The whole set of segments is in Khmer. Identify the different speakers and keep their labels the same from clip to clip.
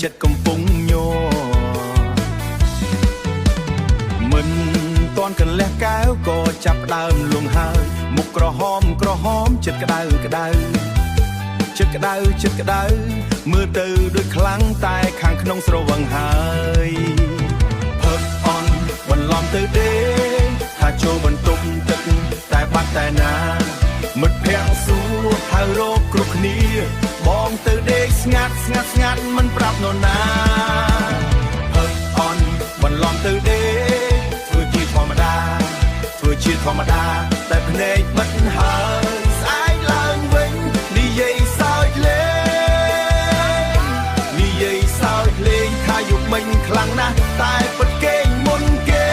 Speaker 1: ចិត្តកំពុងញ័រមិនតាន់កន្លះកែវក៏ចាប់ដើមលងហើយមុខក្រហមចិត្តក្តៅចិត្តក្តៅមើលទៅដូចខ្លាំងតែខាងក្នុងស្រវឹងហើយផឹកអន់បន្លំទៅទេថាចូលបន្ទប់ទឹកតែបាត់តែណាមិត្តភក្តិសួរហៅរកគ្រប់គ្នាបងទៅដេកស្ងាត់មិនប្រាប់នរណាផឹកអន់បន្លំទៅទេធ្វើជាធម្មតាតែភ្នែកបិទហើយស្អែកឡើងវិញនិយាយសើចលេងថាយុគមិញខ្លាំងណាស់តែពិតគេងមុនគេ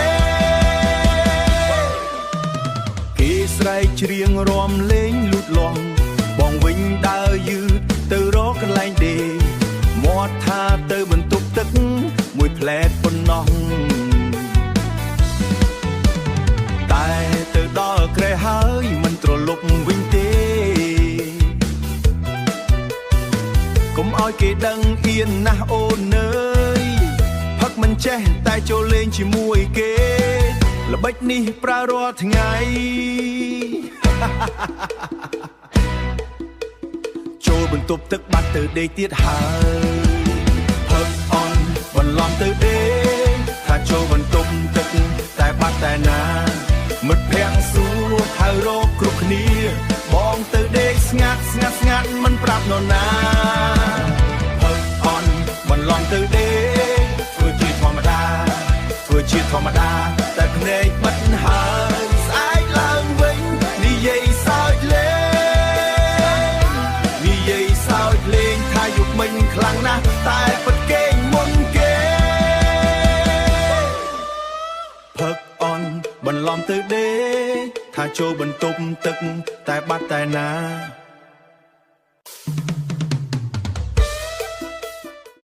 Speaker 1: ស្រែកច្រៀងរាំលេងលូតលាស់បងវិញដើរយឺតទៅរកកន្លែងដេកមាត់ថាទៅបន្ទប់ទឹកមួយផ្លែតប៉ុណ្ណោះតែទៅដល់ក្រែហើយមិនត្រឡប់វិញទេកុំឲ្យគេដឹងអៀនណាស់អូនអើយផឹកមិនចេះតែចូលលេងជាមួយគេល្បិចនេះប្រើរាល់ថ្ងៃចូលបន្ទប់ទឹកបាត់ទៅដេកទៀតហើយផឹកអន់បន្លំទៅដេកថាចូលបន្ទប់ទឹកតែបាត់តែណាមិត្តភក្តិសួរហៅរកគ្រប់គ្នាបងទៅដេកស្ងាត់មិនប្រាប់នរណាផឹកអន់បន្លំទៅដេកធ្វើជាធម្មតាតែភ្នែកបិទហើយស្អែកឡើងវិញនិយាយសើចលេងថាយុគមិញខ្លាំងណាស់តែពិតគេងមុនគេផឹកអន់បន្លំទៅដេកថាចូលបន្ទប់ទឹកតែបាត់តែណា